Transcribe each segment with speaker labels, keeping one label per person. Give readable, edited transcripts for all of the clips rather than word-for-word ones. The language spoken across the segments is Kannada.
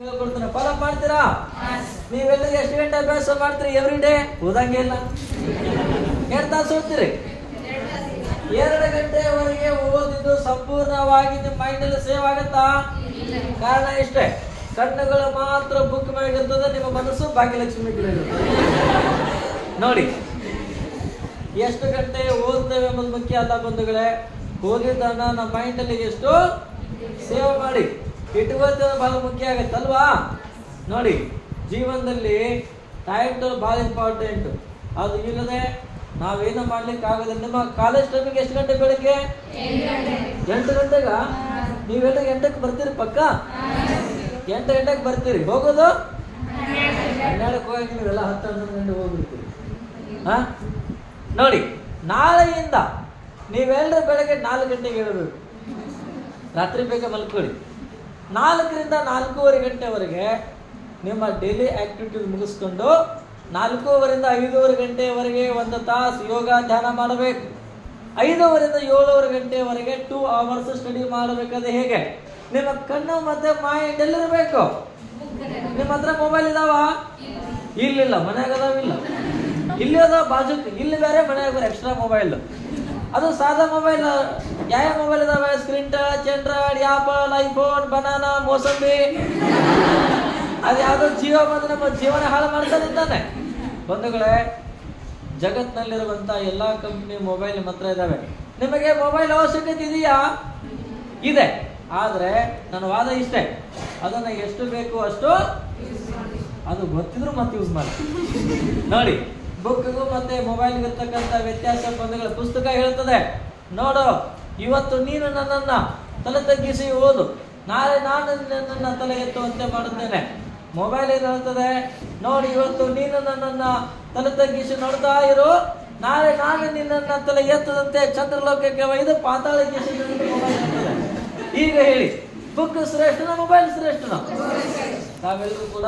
Speaker 1: ಫಾಲೋ ಮಾಡ್ತೀರಾ? ನೀವೆಲ್ಲರಿಗೆ ಎಷ್ಟು ಗಂಟೆ ಅಭ್ಯಾಸ ಮಾಡ್ತೀರಿ? ಎವ್ರಿ ಡೇ ಓದಂಗೆ ಇಲ್ಲ. ಎರಡು ತಾಸು ಓದ್ತೀರಿ? 2 ಗಂಟೆವರೆಗೆ ಓದಿದ್ದು ಸಂಪೂರ್ಣವಾಗಿ ನಿಮ್ಮ ಮೈಂಡ್ ಅಲ್ಲಿ ಸೇವ್ ಆಗತ್ತಾ? ಕಾರಣ ಇಷ್ಟೇ, ಕಣ್ಣುಗಳು ಮಾತ್ರ ಬುಕ್ ಮ್ಯಾಗಿರ್ತದೆ, ನಿಮ್ಮ ಮನಸ್ಸು ಭಾಗ್ಯಲಕ್ಷ್ಮಿ ನೋಡಿ. ಎಷ್ಟು ಗಂಟೆ ಓದ್ತೇವೆ ಎಂಬುದು ಮುಖ್ಯ ಅಲ್ಲ ಬಂಧುಗಳೇ, ಓದಿದ್ದನ್ನ ನಮ್ಮ ಮೈಂಡ್ ಅಲ್ಲಿ ಎಷ್ಟು ಸೇವ್ ಮಾಡಿ ಇಟ್ಕೋತ ಬಹಳ ಮುಖ್ಯ ಆಗತ್ತಲ್ವಾ? ನೋಡಿ, ಜೀವನದಲ್ಲಿ ಟೈಮ್ ಟೇಬಲ್ ಬಹಳ ಇಂಪಾರ್ಟೆಂಟ್. ಅದು ಇಲ್ಲದೆ ನಾವೇನು ಮಾಡ್ಲಿಕ್ಕೆ ಆಗೋದಿಲ್ಲ. ನಿಮ್ಮ ಕಾಲೇಜ್ ಟೈಮಿಗೆ ಎಷ್ಟು ಗಂಟೆ? ಬೆಳಿಗ್ಗೆ 8 ಗಂಟೆಗ? ನೀವೆಲ್ಲ 8ಕ್ಕೆ ಬರ್ತೀರಿ ಪಕ್ಕ? 8 ಗಂಟೆಗೆ ಬರ್ತೀರಿ, ಹೋಗೋದು 12ಕ್ಕೆ ಹೋಗಿ ನೀವೆಲ್ಲ 10-11 ಗಂಟೆ ಹೋಗ್ಬಿಡ್ತೀರಿ. ಹಾ ನೋಡಿ, ನಾಳೆಯಿಂದ ನೀವೆಲ್ಲರೂ ಬೆಳಗ್ಗೆ 4 ಗಂಟೆಗೆ ಹೇಳಬೇಕು. ರಾತ್ರಿ ಬೇಗ ಮಲ್ಕೊಳ್ಳಿ. 4ರಿಂದ 4:15 ಗಂಟೆವರೆಗೆ ನಿಮ್ಮ ಡೈಲಿ ಆಕ್ಟಿವಿಟೀಸ್ ಮುಗಿಸ್ಕೊಂಡು 4:15ರಿಂದ 5:15 ಗಂಟೆವರೆಗೆ 1 ತಾಸು ಯೋಗ ಧ್ಯಾನ ಮಾಡಬೇಕು. 5:15ರಿಂದ 7:15 ಗಂಟೆವರೆಗೆ 2 ಅವರ್ಸ್ ಸ್ಟಡಿ ಮಾಡಬೇಕಾದ್ರೆ ಹೇಗೆ? ನಿಮ್ಮ ಕಣ್ಣು ಮತ್ತೆ ಮೈಂಡ್ ಎಲ್ಲಿರಬೇಕು? ನಿಮ್ಮ ಹತ್ರ ಮೊಬೈಲ್ ಇದಾವ? ಇಲ್ಲಿಲ್ಲ, ಮನ್ಯಾಗ ಅದಾವಿಲ್ಲ. ಇಲ್ಲಿ ಅದಾವ ಬಾಜುಕ್, ಇಲ್ಲಿ ಬೇರೆ ಮನ್ಯಾಗ ಬೇರೆ ಎಕ್ಸ್ಟ್ರಾ ಮೊಬೈಲ್. ಅದು ಸಾದಾ ಮೊಬೈಲ್. ಯಾವ ಮೊಬೈಲ್ ಇದಾವೆ? Screen touch, android, apple, iPhone, banana, mosambi. ಅದು ಯಾವ್ದೋ ಜಿಯೋ ಬಂದು ನಮ್ಮ ಜೀವನ ಹಾಳು ಮಾಡ್ತಾನೆ. ಬಂಧುಗಳೇ, ಜಗತ್ತಿನಲ್ಲಿರುವಂತ ಎಲ್ಲಾ ಕಂಪನಿ ಮೊಬೈಲ್ ಮಾತ್ರ ಇದಾವೆ. ನಿಮಗೆ ಮೊಬೈಲ್ ಅವಶ್ಯಕತೆ ಇದೆಯಾ? ಇದೆ. ಆದ್ರೆ ನನ್ನ ವಾದ ಇಷ್ಟೇ, ಅದನ್ನ ಎಷ್ಟು ಬೇಕು ಅಷ್ಟು ಅದು ಗೊತ್ತಿದ್ರು ಮತ್ತೆ ಯೂಸ್ ಮಾಡಿ. ನೋಡಿ, ಬುಕ್ಗೂ ಮತ್ತೆ ಮೊಬೈಲ್ಗೆ ಇರ್ತಕ್ಕಂಥ ವ್ಯತ್ಯಾಸ ಬಂಧುಗಳ ಪುಸ್ತಕ ಹೇಳ್ತದೆ. ನೋಡು, ಇವತ್ತು ನೀನು ನನ್ನನ್ನ ತಲೆ ತಗ್ಗಿಸಿ ಓದು, ನಾಳೆ ನಾನು ನನ್ನನ್ನ ತಲೆ ಎತ್ತುವಂತೆ ಮಾಡುತ್ತೇನೆ. ಮೊಬೈಲ್ ಏನು ಹೇಳ್ತದೆ? ನೋಡಿ, ಇವತ್ತು ನೀನು ನನ್ನನ್ನ ತಲೆ ತಗ್ಗಿಸಿ ನೋಡ್ತಾ ಇರು, ನಾಳೆ ನಾನು ನಿನ್ನನ್ನ ತಲೆ ಎತ್ತದಂತೆ ಚಂದ್ರಲೋಕಕ್ಕೆ ಒಯ್ದು ಪಾತಾಳಕ್ಕೆ ಮೊಬೈಲ್ ಹೇಳ್ತದೆ. ಈಗ ಹೇಳಿ, ಬುಕ್ ಶ್ರೇಷ್ಠನ ಮೊಬೈಲ್ ಶ್ರೇಷ್ಠನ? ತಾವೆಲ್ಲರೂ ಕೂಡ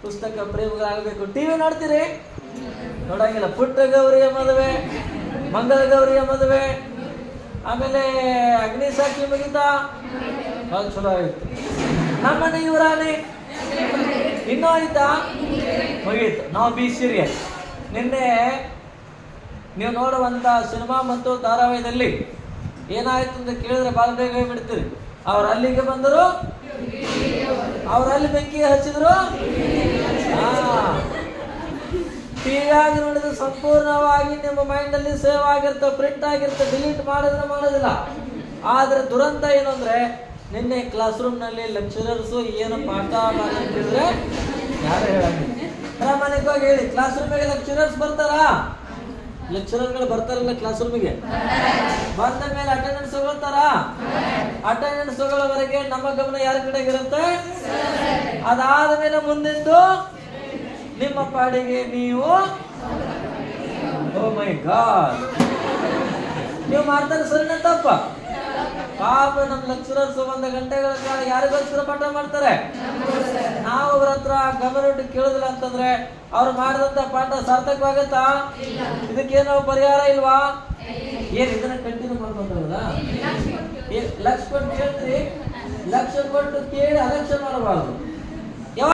Speaker 1: ಪುಸ್ತಕ ಪ್ರೇಮಿಗಳಾಗಬೇಕು. ಟಿವಿ ನೋಡ್ತೀರಿ? ನೋಡಂಗಿಲ್ಲ. ಪುಟ್ಟ ಗೌರಿಯ ಮದುವೆ, ಮಂಗಲ ಗೌರಿಯ ಮದುವೆ, ಆಮೇಲೆ ಅಗ್ನಿ ಸಾಕ್ಷಿ ಮುಗಿತಾ? ಬಹಳ ಚಲೋ ಆಯ್ತು. ನಮ್ಮನೆ ಇವರಾಣಿ ಇನ್ನೂ ಆಯ್ತಾ? ಮುಗೀತು. ನಾವು ಬಿ ಸೀರಿಯಸ್. ನಿನ್ನೆ ನೀವು ನೋಡುವಂತ ಸಿನಿಮಾ ಮತ್ತು ಧಾರಾವಾಹಿಯಲ್ಲಿ ಏನಾಯ್ತು ಅಂತ ಕೇಳಿದ್ರೆ ಬಹಳ ಬೇಗ ಹೇಳ್ಬಿಡ್ತೀರಿ. ಅವ್ರು ಅಲ್ಲಿಗೆ ಬಂದರು, ಅವ್ರಲ್ಲಿ ಬೆಂಕಿ ಹಚ್ಚಿದ್ರು. ಟಿವಿಯಾಗಿ ನೋಡಿದ್ರೆ ಸಂಪೂರ್ಣವಾಗಿ ನಿಮ್ಮ ಮೈಂಡ್ ಅಲ್ಲಿ ಸೇವ್ ಆಗಿರ್ತ, ಪ್ರಿಂಟ್ ಆಗಿರ್ತ, ಡಿಲೀಟ್ ಮಾಡೋದಿಲ್ಲ. ಆದ್ರೆ ದುರಂತ ಏನು ಅಂದ್ರೆ, ನಿನ್ನೆ ಕ್ಲಾಸ್ ರೂಮ್ ನಲ್ಲಿ ಲೆಕ್ಚರರ್ಸ್ ಏನು ಪಾಠ ಮಾಡಿದ್ರೆ ಯಾರು ಹೇಳಂಗಿಲ್ಲ. ಪ್ರಾಮಾಣಿಕವಾಗಿ ಹೇಳಿ, ಕ್ಲಾಸ್ ರೂಮಿಗೆ ಲೆಕ್ಚರರ್ಸ್ ಬರ್ತಾರಾ? ಲೆಕ್ಚರರ್ಗಳು ಬರ್ತಾರಲ್ಲ ಕ್ಲಾಸ್ ರೂಮಿಗೆ. ಬಂದ ಮೇಲೆ ಅಟೆಂಡೆನ್ಸ್ ತಗೊಳ್ತಾರ? ಅಟೆಂಡೆನ್ಸ್ ತಗೊಳ್ಳೋವರೆಗೆ ನಮ್ಮ ಗಮನ ಯಾರ ಕಡೆಗೆ ಇರುತ್ತೆ? ಅದಾದ ಮೇಲೆ ಮುಂದಿಂದು ನಿಮ್ಮ ಪಾಡಿಗೆ ನೀವು. ಓ ಮೈ ಗಾಡ್, ನೀವು ಮಾಡ್ತಾರೆ ಸರಿನ ತಪ್ಪ? ಪಾಪ ನಮ್ಮ ಲೆಕ್ಚರರ್ಸ್ 1 ಗಂಟೆಗಳ ಕಾಲ ಯಾರಿಗೋಸ್ಕರ ಪಾಠ ಮಾಡ್ತಾರೆ? ನಾವು ಅವ್ರ ಹತ್ರ ಗಮನ ಇಟ್ಟು ಕೇಳುದಿಲ್ಲ ಅಂತಂದ್ರೆ ಅವ್ರು ಮಾಡಿದಂತ ಪಾಠ ಸಾರ್ಥಕವಾಗತ್ತಾ? ಇದಕ್ಕೇನೋ ಪರಿಹಾರ ಇಲ್ವಾ? ಏನ್ ಇದನ್ನ ಕಂಟಿನ್ಯೂ ಮಾಡ್ಕೊಂತಾರಲ್ಲ? ಲಕ್ಷ ಕೊಟ್ಟು ಕೇಳ್ತೀರಿ, ಲಕ್ಷ ಕೊಟ್ಟು ಕೇಳಿ ಅಲಕ್ಷ್ಯ ಮಾಡಬಾರ್ದು.